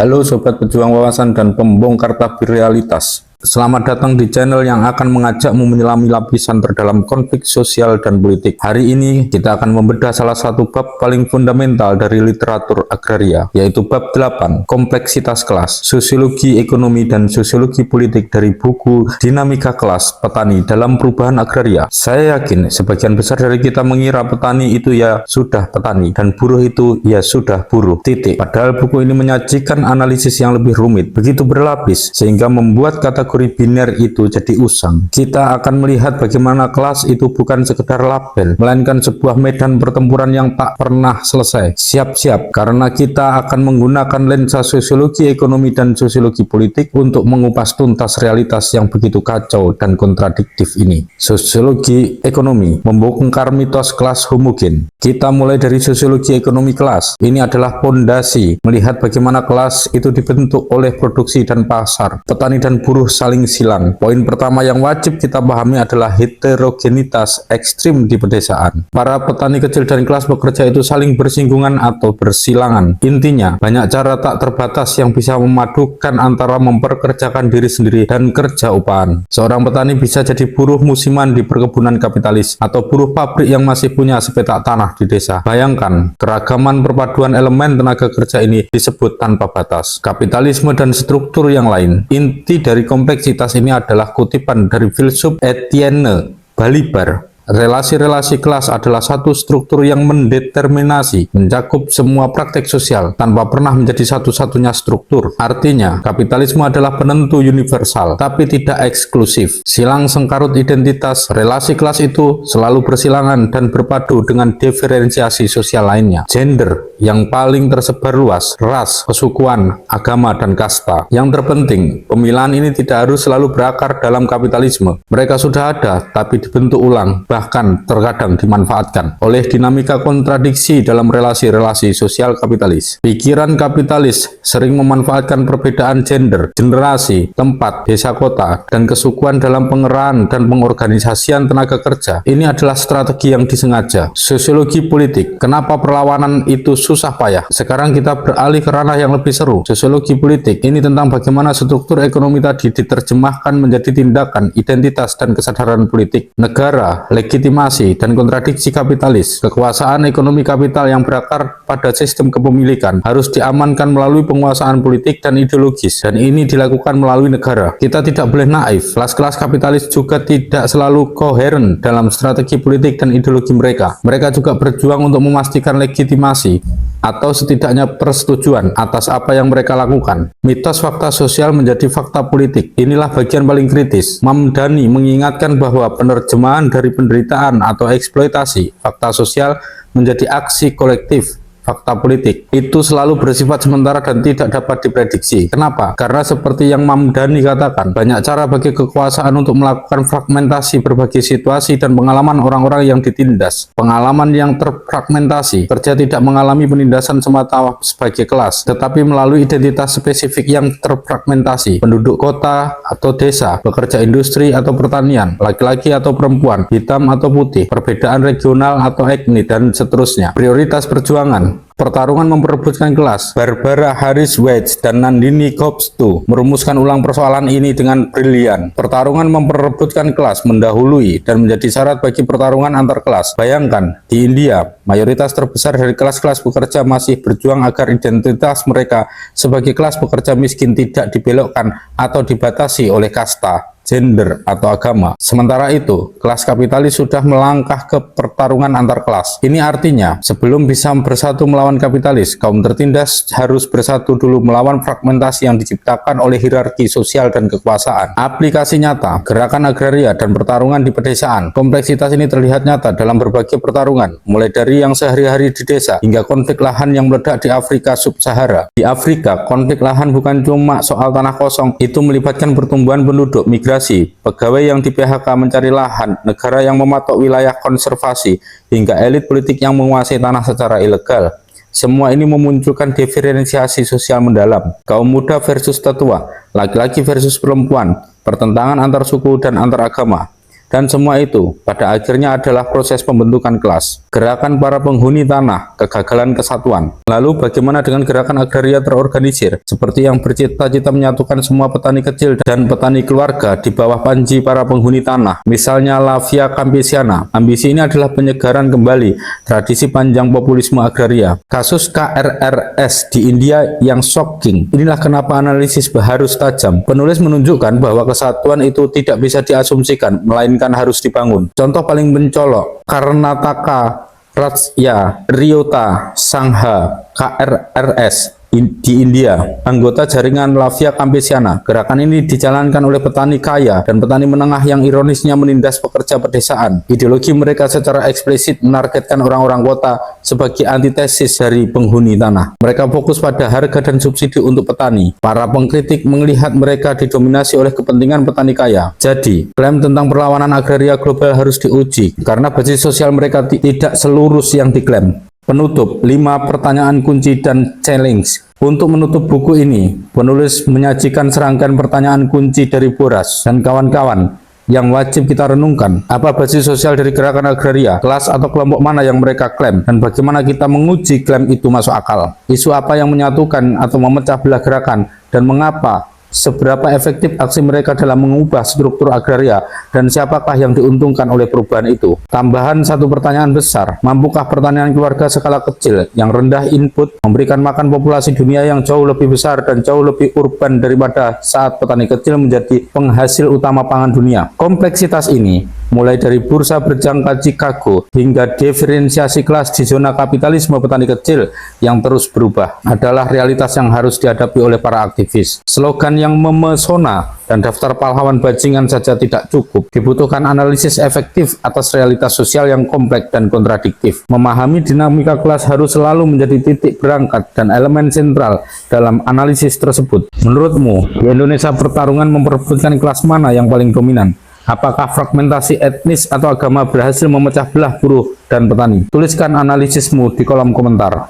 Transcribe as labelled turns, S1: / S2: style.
S1: Halo Sobat Pejuang Wawasan dan Pembongkar Tabir Realitas. Selamat datang di channel yang akan mengajakmu menyelami lapisan terdalam konflik sosial dan politik. Hari ini kita akan membedah salah satu bab paling fundamental dari literatur agraria, yaitu bab 8, kompleksitas kelas, sosiologi ekonomi dan sosiologi politik dari buku Dinamika Kelas Petani dalam Perubahan Agraria. Saya yakin sebagian besar dari kita mengira petani itu ya sudah petani dan buruh itu ya sudah buruh, titik. Padahal buku ini menyajikan analisis yang lebih rumit, begitu berlapis, sehingga membuat kategori biner itu jadi usang. Kita akan melihat bagaimana kelas itu bukan sekedar label, melainkan sebuah medan pertempuran yang tak pernah selesai. Siap-siap, karena kita akan menggunakan lensa sosiologi ekonomi dan sosiologi politik untuk mengupas tuntas realitas yang begitu kacau dan kontradiktif ini. Sosiologi ekonomi membongkar mitos kelas homogen. Kita mulai dari sosiologi ekonomi kelas. Ini adalah pondasi melihat bagaimana kelas itu dibentuk oleh produksi dan pasar. Petani dan buruh saling silang. Poin pertama yang wajib kita pahami adalah heterogenitas ekstrim di pedesaan. Para petani kecil dan kelas pekerja itu saling bersinggungan atau bersilangan. Intinya, banyak cara tak terbatas yang bisa memadukan antara memperkerjakan diri sendiri dan kerja upahan. Seorang petani bisa jadi buruh musiman di perkebunan kapitalis atau buruh pabrik yang masih punya sepetak tanah di desa. Bayangkan, keragaman perpaduan elemen tenaga kerja ini disebut tanpa batas. Kapitalisme dan struktur yang lain. Inti dari kompleksitas ini adalah kutipan dari filsuf Etienne Balibar. Relasi-relasi kelas adalah satu struktur yang mendeterminasi, mencakup semua praktek sosial tanpa pernah menjadi satu-satunya struktur. Artinya, kapitalisme adalah penentu universal, tapi tidak eksklusif. Silang sengkarut identitas, relasi kelas itu selalu bersilangan dan berpadu dengan diferensiasi sosial lainnya. Gender yang paling tersebar luas, ras, kesukuan, agama, dan kasta. Yang terpenting, pemilahan ini tidak harus selalu berakar dalam kapitalisme. Mereka sudah ada, tapi dibentuk ulang, bahkan terkadang dimanfaatkan oleh dinamika kontradiksi dalam relasi-relasi sosial kapitalis. Pikiran kapitalis sering memanfaatkan perbedaan gender, generasi, tempat, desa kota, dan kesukuan dalam pengerahan dan pengorganisasian tenaga kerja. Ini adalah strategi yang disengaja. Sosiologi politik, kenapa perlawanan itu susah payah? Sekarang kita beralih ke ranah yang lebih seru. Sosiologi politik ini tentang bagaimana struktur ekonomi tadi diterjemahkan menjadi tindakan, identitas, dan kesadaran politik. Negara, legitimasi, dan kontradiksi kapitalis. Kekuasaan ekonomi kapital yang berakar pada sistem kepemilikan harus diamankan melalui penguasaan politik dan ideologis, dan ini dilakukan melalui negara. Kita tidak boleh naif. Kelas-kelas kapitalis juga tidak selalu koheren dalam strategi politik dan ideologi mereka. Mereka juga berjuang untuk memastikan legitimasi atau setidaknya persetujuan atas apa yang mereka lakukan. Mitos fakta sosial menjadi fakta politik. Inilah bagian paling kritis. Mamdani mengingatkan bahwa penerjemahan dari penderitaan atau eksploitasi fakta sosial menjadi aksi kolektif fakta politik itu selalu bersifat sementara dan tidak dapat diprediksi. Kenapa? Karena seperti yang Mamdani katakan, banyak cara bagi kekuasaan untuk melakukan fragmentasi berbagai situasi dan pengalaman orang-orang yang ditindas. Pengalaman yang terfragmentasi, kerja tidak mengalami penindasan semata sebagai kelas, tetapi melalui identitas spesifik yang terfragmentasi. Penduduk kota atau desa, pekerja industri atau pertanian, laki-laki atau perempuan, hitam atau putih, perbedaan regional atau etnis, dan seterusnya. Prioritas perjuangan. Pertarungan memperebutkan kelas. Barbara Harris Wedge dan Nandini Kopstu merumuskan ulang persoalan ini dengan brilian. Pertarungan memperebutkan kelas mendahului dan menjadi syarat bagi pertarungan antar kelas. Bayangkan, di India, mayoritas terbesar dari kelas-kelas pekerja masih berjuang agar identitas mereka sebagai kelas pekerja miskin tidak dibelokkan atau dibatasi oleh kasta, gender, atau agama. Sementara itu, kelas kapitalis sudah melangkah ke pertarungan antar kelas. Ini artinya, sebelum bisa bersatu melawan kapitalis, kaum tertindas harus bersatu dulu melawan fragmentasi yang diciptakan oleh hierarki sosial dan kekuasaan. Aplikasi nyata, gerakan agraria, dan pertarungan di pedesaan. Kompleksitas ini terlihat nyata dalam berbagai pertarungan, mulai dari yang sehari-hari di desa, hingga konflik lahan yang meledak di Afrika Sub-Sahara. Di Afrika, konflik lahan bukan cuma soal tanah kosong, itu melibatkan pertumbuhan penduduk, migrasi, pegawai yang di PHK mencari lahan, negara yang mematok wilayah konservasi, hingga elit politik yang menguasai tanah secara ilegal. Semua ini memunculkan diferensiasi sosial mendalam, kaum muda versus tetua, laki-laki versus perempuan, pertentangan antar suku dan antar agama. Dan semua itu pada akhirnya adalah proses pembentukan kelas. Gerakan para penghuni tanah, kegagalan kesatuan. Lalu bagaimana dengan gerakan agraria terorganisir, seperti yang bercita-cita menyatukan semua petani kecil dan petani keluarga di bawah panji para penghuni tanah. Misalnya La Via Campesina. Ambisi ini adalah penyegaran kembali tradisi panjang populisme agraria. Kasus KRRS di India yang shocking. Inilah kenapa analisis harus tajam. Penulis menunjukkan bahwa kesatuan itu tidak bisa diasumsikan, melainkan harus dibangun. Contoh paling mencolok, Karnataka Rajya Ryota Sangha KRRS di India, anggota jaringan La Via Campesina. Gerakan ini dijalankan oleh petani kaya dan petani menengah yang ironisnya menindas pekerja pedesaan. Ideologi mereka secara eksplisit menargetkan orang-orang kota sebagai antitesis dari penghuni tanah. Mereka fokus pada harga dan subsidi untuk petani. Para pengkritik melihat mereka didominasi oleh kepentingan petani kaya. Jadi, klaim tentang perlawanan agraria global harus diuji, karena basis sosial mereka tidak selurus yang diklaim. Penutup, 5 pertanyaan kunci dan challenge. Untuk menutup buku ini, penulis menyajikan serangkaian pertanyaan kunci dari Boras dan kawan-kawan yang wajib kita renungkan. Apa basis sosial dari gerakan agraria? Kelas atau kelompok mana yang mereka klaim? Dan bagaimana kita menguji klaim itu masuk akal? Isu apa yang menyatukan atau memecah belah gerakan? Dan mengapa? Seberapa efektif aksi mereka dalam mengubah struktur agraria, dan siapakah yang diuntungkan oleh perubahan itu? Tambahan satu pertanyaan besar, mampukah pertanian keluarga skala kecil yang rendah input memberikan makan populasi dunia yang jauh lebih besar dan jauh lebih urban daripada saat petani kecil menjadi penghasil utama pangan dunia? Kompleksitas ini, mulai dari bursa berjangka Chicago hingga diferensiasi kelas di zona kapitalisme petani kecil yang terus berubah, adalah realitas yang harus dihadapi oleh para aktivis. Slogan yang memesona dan daftar pahlawan bajingan saja tidak cukup. Dibutuhkan analisis efektif atas realitas sosial yang kompleks dan kontradiktif. Memahami dinamika kelas harus selalu menjadi titik berangkat dan elemen sentral dalam analisis tersebut. Menurutmu, di Indonesia pertarungan memperebutkan kelas mana yang paling dominan? Apakah fragmentasi etnis atau agama berhasil memecah belah buruh dan petani? Tuliskan analisismu di kolom komentar.